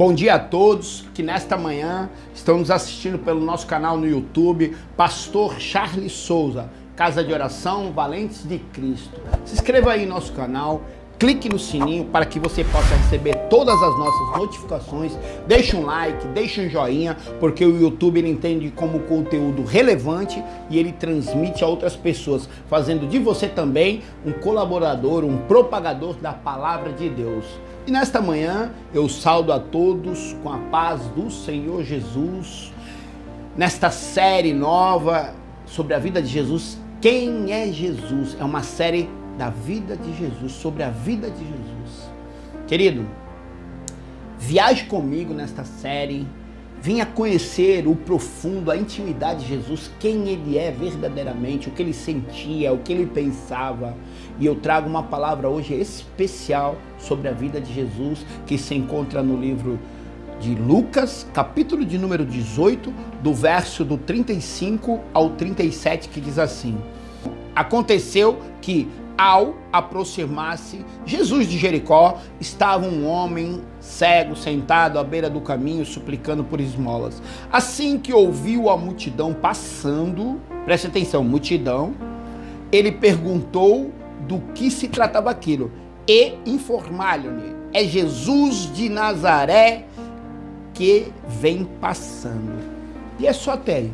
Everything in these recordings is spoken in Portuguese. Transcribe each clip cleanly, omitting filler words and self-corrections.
Bom dia a todos que nesta manhã estão nos assistindo pelo nosso canal no YouTube, Pastor Charles Souza, Casa de Oração Valentes de Cristo. Se inscreva aí no nosso canal, clique no sininho para que você possa receber todas as nossas notificações. Deixe um like, deixe um joinha, porque o YouTube ele entende como conteúdo relevante e ele transmite a outras pessoas, fazendo de você também um colaborador, um propagador da palavra de Deus. E nesta manhã eu saúdo a todos com a paz do Senhor Jesus, nesta série nova sobre a vida de Jesus. Quem é Jesus? É uma série da vida de Jesus, sobre a vida de Jesus. Querido, viaje comigo nesta série, venha conhecer o profundo, a intimidade de Jesus, quem ele é verdadeiramente, o que ele sentia, o que ele pensava. E eu trago uma palavra hoje especial sobre a vida de Jesus, que se encontra no livro de Lucas, capítulo de número 18, do verso do 35 ao 37, que diz assim: aconteceu que, ao aproximar-se Jesus de Jericó, estava um homem cego sentado à beira do caminho, suplicando por esmolas. Assim que ouviu a multidão passando, preste atenção, multidão, ele perguntou do que se tratava aquilo, e informaram-lhe: é Jesus de Nazaré que vem passando. E é só até aí.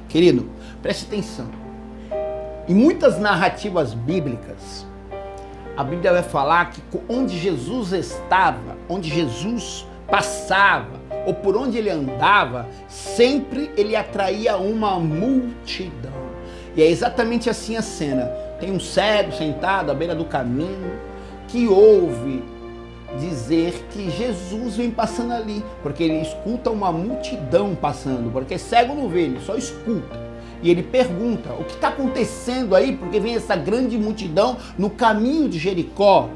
Querido, preste atenção. Em muitas narrativas bíblicas, a Bíblia vai falar que onde Jesus estava, onde Jesus passava, ou por onde ele andava, sempre ele atraía uma multidão. E é exatamente assim a cena. Tem um cego sentado à beira do caminho que ouve dizer que Jesus vem passando ali, porque ele escuta uma multidão passando, porque cego não vê, ele só escuta. E ele pergunta: o que está acontecendo aí? Porque vem essa grande multidão no caminho de Jericó.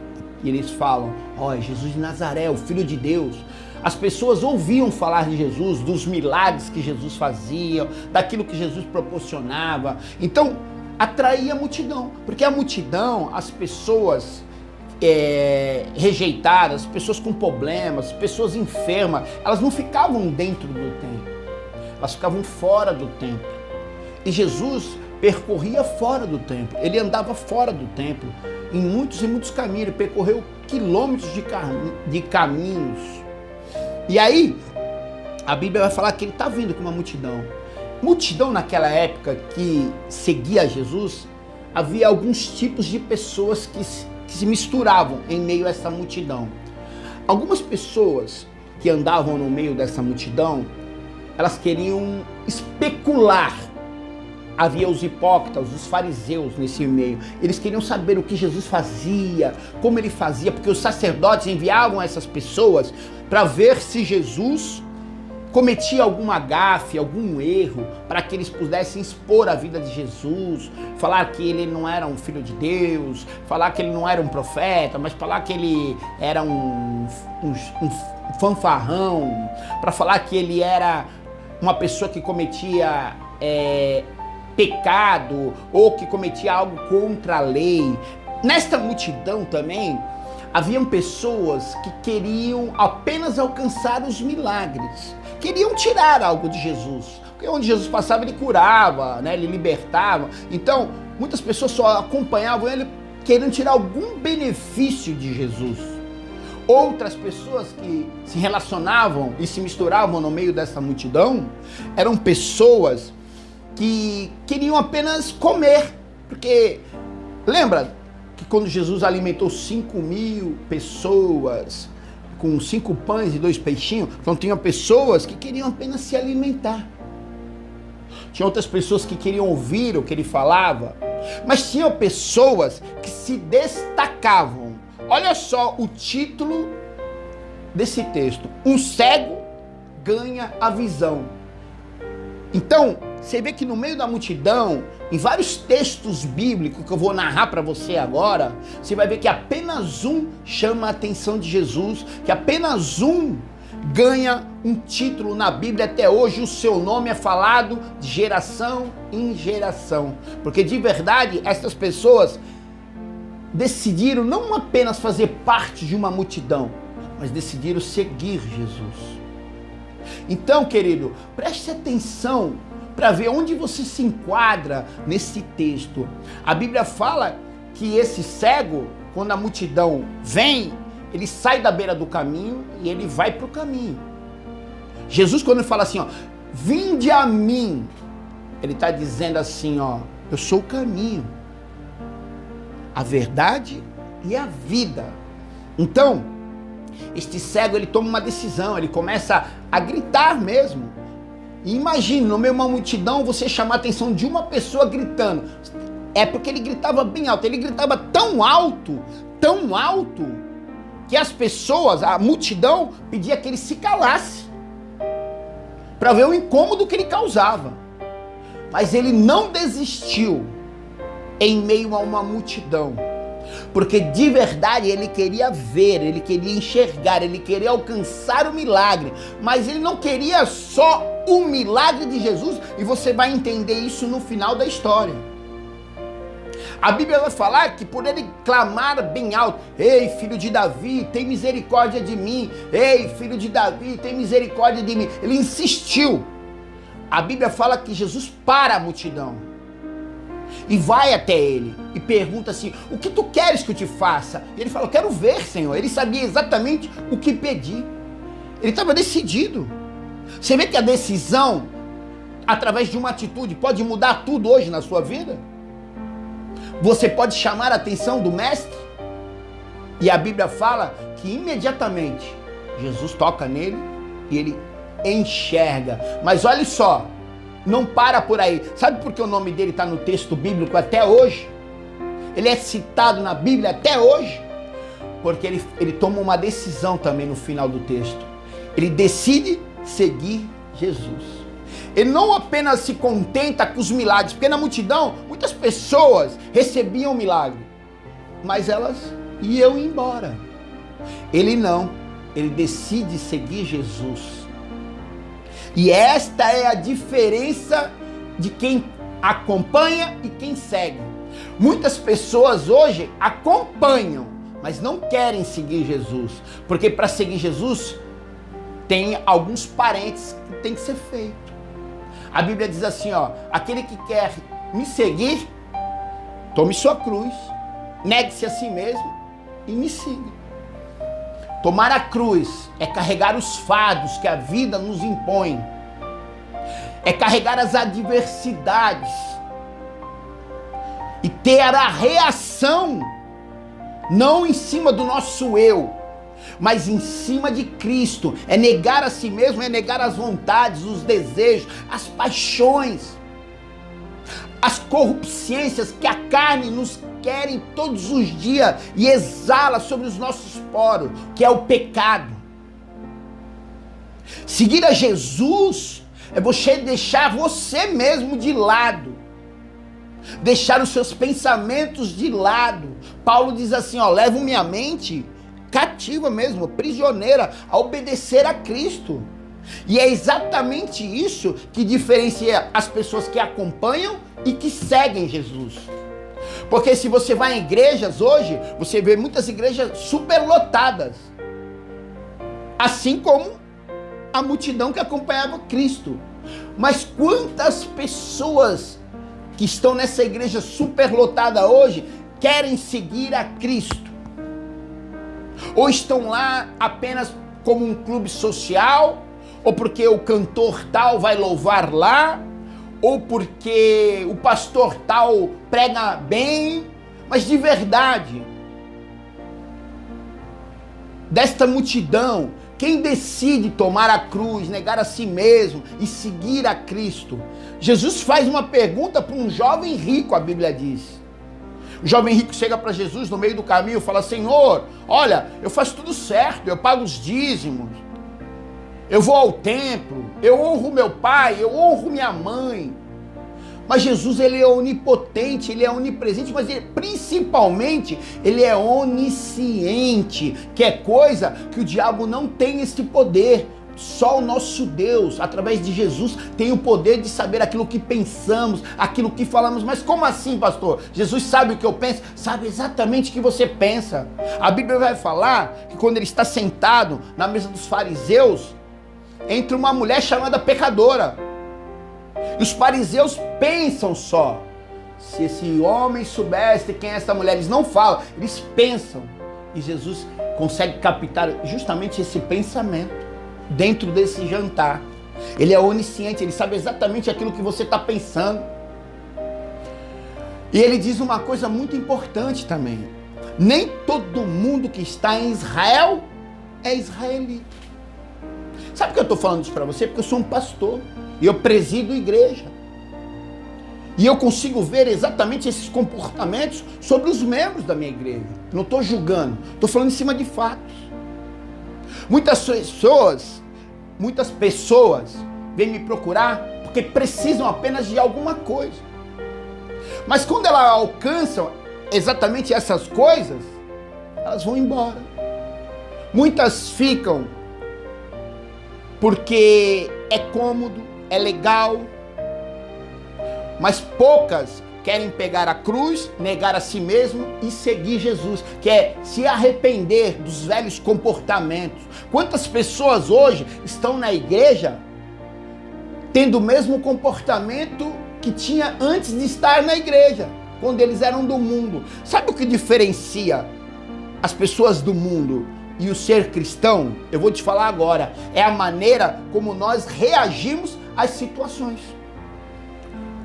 E eles falam: ó, é Jesus de Nazaré, o Filho de Deus. As pessoas ouviam falar de Jesus, dos milagres que Jesus fazia, daquilo que Jesus proporcionava. Então, atraía a multidão, porque a multidão, as pessoas rejeitadas, pessoas com problemas, pessoas enfermas, elas não ficavam dentro do templo, elas ficavam fora do templo. E Jesus percorria fora do templo, ele andava fora do templo, em muitos caminhos, ele percorreu quilômetros de caminhos. E aí, a Bíblia vai falar que ele está vindo com uma multidão. Multidão naquela época que seguia Jesus, havia alguns tipos de pessoas que se misturavam em meio a essa multidão. Algumas pessoas que andavam no meio dessa multidão, elas queriam especular. Havia os hipócritas, os fariseus nesse meio. Eles queriam saber o que Jesus fazia, como ele fazia, porque os sacerdotes enviavam essas pessoas para ver se Jesus cometia alguma gafe, algum erro, para que eles pudessem expor a vida de Jesus, falar que ele não era um filho de Deus, falar que ele não era um profeta, mas falar que ele era um fanfarrão, para falar que ele era uma pessoa que cometia pecado ou que cometia algo contra a lei. Nesta multidão também haviam pessoas que queriam apenas alcançar os milagres, queriam tirar algo de Jesus, porque onde Jesus passava ele curava, né? Ele libertava. Então muitas pessoas só acompanhavam ele querendo tirar algum benefício de Jesus. Outras pessoas que se relacionavam e se misturavam no meio dessa multidão eram pessoas que queriam apenas comer, porque lembra que quando Jesus alimentou 5.000 pessoas com 5 pães e 2 peixinhos, então tinha pessoas que queriam apenas se alimentar. Tinha outras pessoas que queriam ouvir o que ele falava, mas tinha pessoas que se destacavam. Olha só o título desse texto: um cego ganha a visão. Então, você vê que no meio da multidão, em vários textos bíblicos que eu vou narrar para você agora, você vai ver que apenas um chama a atenção de Jesus, que apenas um ganha um título na Bíblia. Até hoje o seu nome é falado de geração em geração, porque de verdade essas pessoas decidiram não apenas fazer parte de uma multidão, mas decidiram seguir Jesus. Então, querido, preste atenção para ver onde você se enquadra nesse texto. A Bíblia fala que esse cego, quando a multidão vem, ele sai da beira do caminho e ele vai para o caminho. Jesus, quando ele fala assim, ó, vinde a mim, ele está dizendo assim, ó, eu sou o caminho, a verdade e a vida. Então, este cego, ele toma uma decisão, ele começa a gritar mesmo. E imagine, no meio de uma multidão, você chamar a atenção de uma pessoa gritando. É porque ele gritava bem alto, ele gritava tão alto, que as pessoas, a multidão, pedia que ele se calasse, para ver o incômodo que ele causava. Mas ele não desistiu em meio a uma multidão, porque de verdade ele queria ver, ele queria enxergar, ele queria alcançar o milagre, mas ele não queria só o milagre de Jesus, e você vai entender isso no final da história. A Bíblia vai falar que por ele clamar bem alto, ei, filho de Davi, tem misericórdia de mim, ei, filho de Davi, tem misericórdia de mim, ele insistiu. A Bíblia fala que Jesus para a multidão e vai até ele e pergunta assim, o que tu queres que eu te faça? E ele fala, eu quero ver, Senhor. Ele sabia exatamente o que pedir. Ele estava decidido. Você vê que a decisão, através de uma atitude, pode mudar tudo hoje na sua vida? Você pode chamar a atenção do mestre? E a Bíblia fala que imediatamente Jesus toca nele e ele enxerga. Mas olha só, não para por aí. Sabe por que o nome dele está no texto bíblico até hoje? Ele é citado na Bíblia até hoje, porque ele toma uma decisão também no final do texto. Ele decide seguir Jesus. Ele não apenas se contenta com os milagres, porque na multidão muitas pessoas recebiam o milagre, mas elas iam embora. Ele não, ele decide seguir Jesus. E esta é a diferença de quem acompanha e quem segue. Muitas pessoas hoje acompanham, mas não querem seguir Jesus, porque para seguir Jesus tem alguns parentes que tem que ser feito. A Bíblia diz assim, ó, aquele que quer me seguir, tome sua cruz, negue-se a si mesmo e me siga. Tomar a cruz é carregar os fardos que a vida nos impõe, é carregar as adversidades e ter a reação não em cima do nosso eu, mas em cima de Cristo. É negar a si mesmo, é negar as vontades, os desejos, as paixões, as corrupçências que a carne nos querem todos os dias e exala sobre os nossos poros, que é o pecado. Seguir a Jesus é você deixar você mesmo de lado, deixar os seus pensamentos de lado. Paulo diz assim, ó, levo minha mente cativa mesmo, prisioneira, a obedecer a Cristo. E é exatamente isso que diferencia as pessoas que acompanham e que seguem Jesus. Porque se você vai em igrejas hoje, você vê muitas igrejas superlotadas, assim como a multidão que acompanhava Cristo. Mas quantas pessoas que estão nessa igreja superlotada hoje querem seguir a Cristo? Ou estão lá apenas como um clube social, ou porque o cantor tal vai louvar lá, ou porque o pastor tal prega bem, mas de verdade, desta multidão, quem decide tomar a cruz, negar a si mesmo e seguir a Cristo? Jesus faz uma pergunta para um jovem rico, a Bíblia diz. O jovem rico chega para Jesus no meio do caminho e fala, Senhor, olha, eu faço tudo certo, eu pago os dízimos, eu vou ao templo, eu honro meu pai, eu honro minha mãe. Mas Jesus, ele é onipotente, ele é onipresente, mas principalmente, ele é onisciente, que é coisa que o diabo não tem esse poder. Só o nosso Deus, através de Jesus, tem o poder de saber aquilo que pensamos, aquilo que falamos. Mas como assim, pastor? Jesus sabe o que eu penso? Sabe exatamente o que você pensa. A Bíblia vai falar que quando ele está sentado na mesa dos fariseus, entra uma mulher chamada pecadora. E os fariseus pensam só. Se esse homem soubesse quem é essa mulher, eles não falam, eles pensam. E Jesus consegue captar justamente esse pensamento dentro desse jantar. Ele é onisciente, ele sabe exatamente aquilo que você está pensando. E ele diz uma coisa muito importante também. Nem todo mundo que está em Israel é israelita. Sabe por que eu estou falando isso para você? Porque eu sou um pastor e eu presido igreja. E eu consigo ver exatamente esses comportamentos sobre os membros da minha igreja. Não estou julgando, estou falando em cima de fatos. Muitas pessoas vêm me procurar porque precisam apenas de alguma coisa. Mas quando elas alcançam exatamente essas coisas, elas vão embora. Muitas ficam porque é cômodo, é legal, mas poucas querem pegar a cruz, negar a si mesmo e seguir Jesus, que é se arrepender dos velhos comportamentos. Quantas pessoas hoje estão na igreja tendo o mesmo comportamento que tinha antes de estar na igreja, quando eles eram do mundo? Sabe o que diferencia as pessoas do mundo e o ser cristão? Eu vou te falar agora, é a maneira como nós reagimos às situações.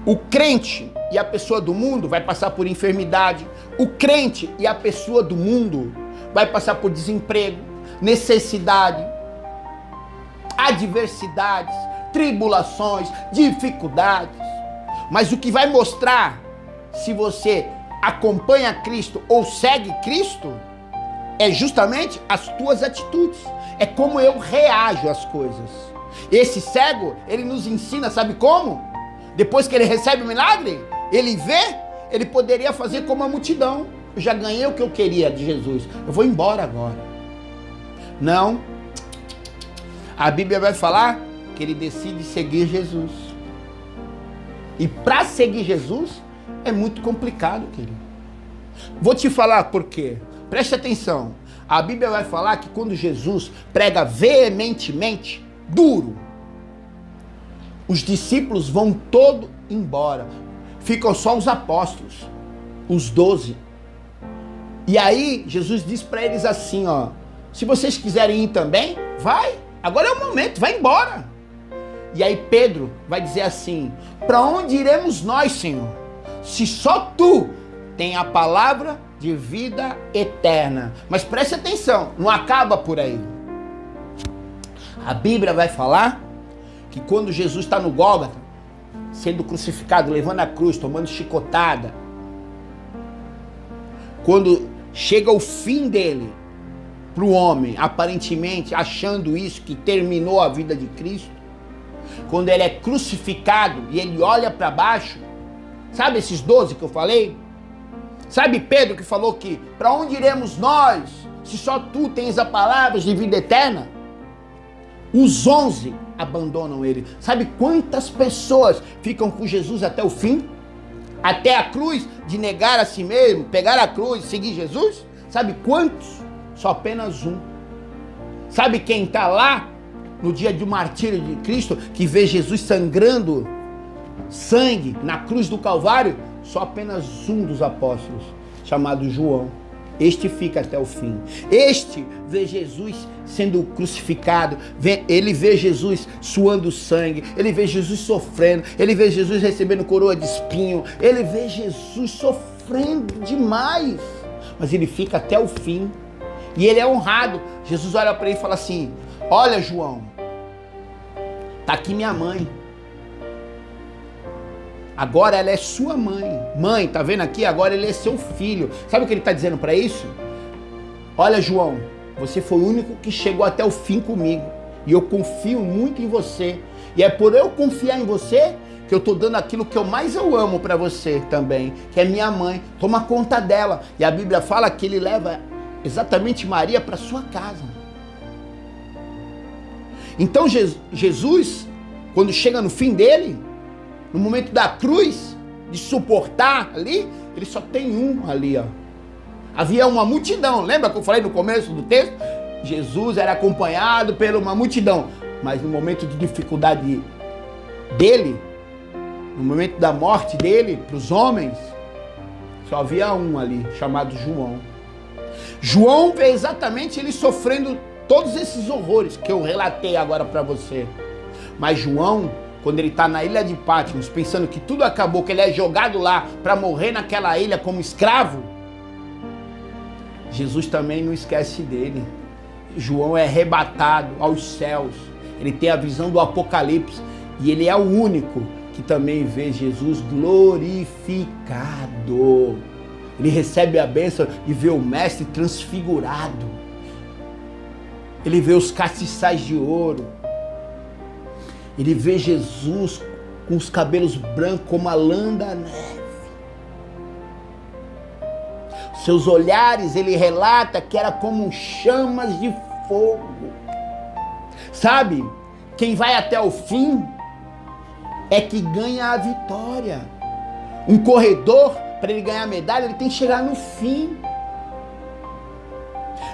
O crente e a pessoa do mundo vai passar por enfermidade. O crente e a pessoa do mundo vai passar por desemprego, necessidade, adversidades, tribulações, dificuldades. Mas o que vai mostrar se você acompanha Cristo ou segue Cristo é justamente as tuas atitudes. É como eu reajo às coisas. Esse cego, ele nos ensina, sabe como? Depois que ele recebe o milagre, ele vê, ele poderia fazer como a multidão. Eu já ganhei o que eu queria de Jesus, eu vou embora agora. Não. A Bíblia vai falar que ele decide seguir Jesus. E para seguir Jesus é muito complicado, querido. Vou te falar por quê. Preste atenção. A Bíblia vai falar que quando Jesus prega veementemente, duro, os discípulos vão todos embora. Ficam só os apóstolos, os 12. E aí Jesus diz para eles assim, ó: se vocês quiserem ir também, vai. Agora é o momento, vai embora. E aí Pedro vai dizer assim: para onde iremos nós, Senhor? Se só tu tem a palavra de vida eterna. Mas preste atenção, não acaba por aí. A Bíblia vai falar que quando Jesus está no Gólgota, sendo crucificado, levando a cruz, tomando chicotada, quando chega o fim dele, para o homem, aparentemente achando isso, que terminou a vida de Cristo, quando ele é crucificado e ele olha para baixo, sabe esses 12 que eu falei? Sabe Pedro que falou que para onde iremos nós, se só tu tens a palavra de vida eterna? Os 11 abandonam ele. Sabe quantas pessoas ficam com Jesus até o fim? Até a cruz, de negar a si mesmo, pegar a cruz e seguir Jesus? Sabe quantos? Só apenas um. Sabe quem está lá no dia do martírio de Cristo, que vê Jesus sangrando sangue na cruz do Calvário? Só apenas um dos apóstolos, chamado João. Este fica até o fim. Este vê Jesus sendo crucificado, ele vê Jesus suando sangue, ele vê Jesus sofrendo, ele vê Jesus recebendo coroa de espinho, ele vê Jesus sofrendo demais, mas ele fica até o fim e ele é honrado. Jesus olha para ele e fala assim: olha, João, tá aqui minha mãe. Agora ela é sua mãe. Mãe, tá vendo aqui? Agora ele é seu filho. Sabe o que ele está dizendo para isso? Olha, João, você foi o único que chegou até o fim comigo. E eu confio muito em você. E é por eu confiar em você que eu estou dando aquilo que eu mais amo para você também, que é minha mãe. Toma conta dela. E a Bíblia fala que ele leva exatamente Maria para sua casa. Então Jesus, quando chega no fim dele, no momento da cruz, de suportar ali, ele só tem um ali, ó. Havia uma multidão, lembra que eu falei no começo do texto? Jesus era acompanhado por uma multidão, mas no momento de dificuldade dele, no momento da morte dele, para os homens, só havia um ali, chamado João. João vê exatamente ele sofrendo todos esses horrores que eu relatei agora para você. Mas João, quando ele está na ilha de Patmos, pensando que tudo acabou, que ele é jogado lá para morrer naquela ilha como escravo, Jesus também não esquece dele. João é arrebatado aos céus. Ele tem a visão do Apocalipse e ele é o único que também vê Jesus glorificado. Ele recebe a bênção de ver o mestre transfigurado. Ele vê os castiçais de ouro. Ele vê Jesus com os cabelos brancos como a lã da neve. Seus olhares, ele relata que era como chamas de fogo. Sabe, quem vai até o fim é que ganha a vitória. Um corredor, para ele ganhar a medalha, ele tem que chegar no fim.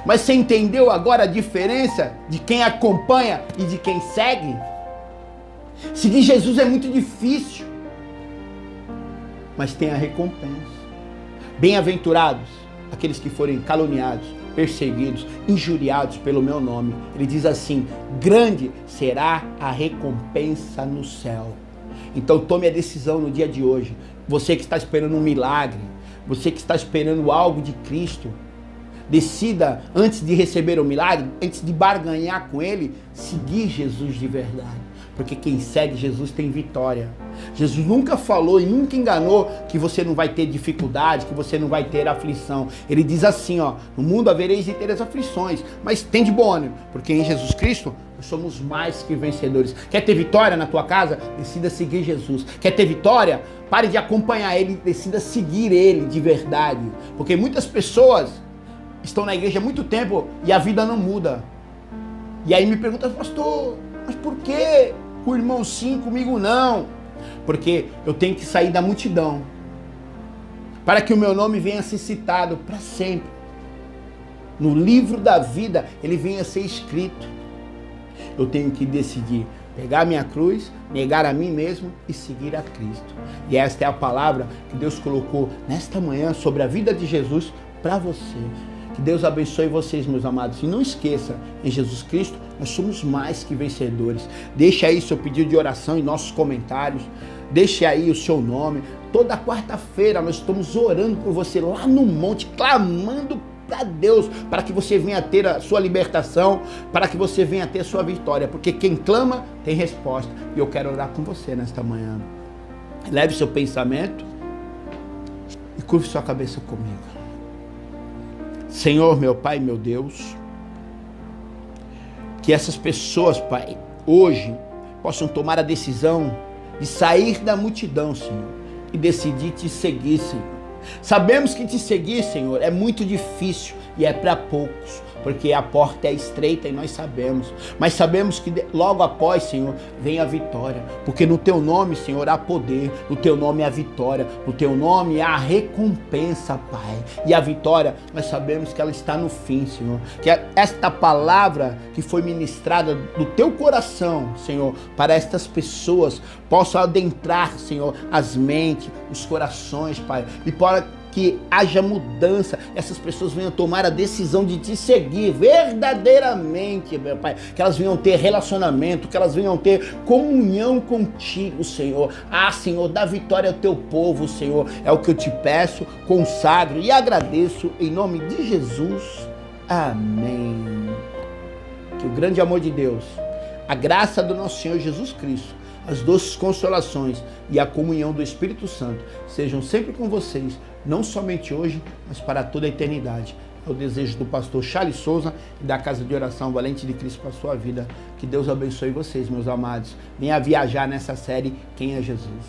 Mas você entendeu agora a diferença de quem acompanha e de quem segue? Seguir Jesus é muito difícil, mas tem a recompensa. Bem-aventurados aqueles que forem caluniados, perseguidos, injuriados pelo meu nome. Ele diz assim: grande será a recompensa no céu. Então tome a decisão no dia de hoje. Você que está esperando um milagre, você que está esperando algo de Cristo, decida, antes de receber o milagre, antes de barganhar com ele, seguir Jesus de verdade. Porque quem segue Jesus tem vitória. Jesus nunca falou e nunca enganou que você não vai ter dificuldade, que você não vai ter aflição. Ele diz assim, ó: no mundo havereis de ter as aflições, mas tem de bom ânimo, porque em Jesus Cristo nós somos mais que vencedores. Quer ter vitória na tua casa? Decida seguir Jesus. Quer ter vitória? Pare de acompanhar ele, decida seguir ele de verdade. Porque muitas pessoas estão na igreja há muito tempo e a vida não muda. E aí me pergunta: pastor, mas por que o irmão sim, comigo não? Porque eu tenho que sair da multidão para que o meu nome venha a ser citado para sempre. No livro da vida ele venha a ser escrito. Eu tenho que decidir pegar a minha cruz, negar a mim mesmo e seguir a Cristo. E esta é a palavra que Deus colocou nesta manhã sobre a vida de Jesus para você. Que Deus abençoe vocês, meus amados. E não esqueça, em Jesus Cristo, nós somos mais que vencedores. Deixe aí seu pedido de oração em nossos comentários. Deixe aí o seu nome. Toda quarta-feira nós estamos orando por você lá no monte, clamando para Deus, para que você venha ter a sua libertação, para que você venha ter a sua vitória. Porque quem clama tem resposta. E eu quero orar com você nesta manhã. Leve seu pensamento e curve sua cabeça comigo. Senhor, meu Pai, meu Deus, que essas pessoas, Pai, hoje possam tomar a decisão de sair da multidão, Senhor, e decidir te seguir, Senhor. Sabemos que te seguir, Senhor, é muito difícil e é para poucos, porque a porta é estreita e nós sabemos. Mas sabemos que logo após, Senhor, vem a vitória, porque no Teu nome, Senhor, há poder, no Teu nome há vitória, no Teu nome há recompensa, Pai. E a vitória, nós sabemos que ela está no fim, Senhor. Que esta palavra que foi ministrada do Teu coração, Senhor, para estas pessoas, possa adentrar, Senhor, as mentes, os corações, Pai, e para que haja mudança, essas pessoas venham tomar a decisão de te seguir verdadeiramente, meu Pai, que elas venham ter relacionamento, que elas venham ter comunhão contigo, Senhor. Senhor, dá vitória ao teu povo, Senhor, é o que eu te peço, consagro e agradeço em nome de Jesus, amém. Que o grande amor de Deus, a graça do nosso Senhor Jesus Cristo, as doces consolações e a comunhão do Espírito Santo sejam sempre com vocês, não somente hoje, mas para toda a eternidade. É o desejo do pastor Charles Souza e da Casa de Oração Valente de Cristo para a sua vida. Que Deus abençoe vocês, meus amados. Venha viajar nessa série Quem é Jesus.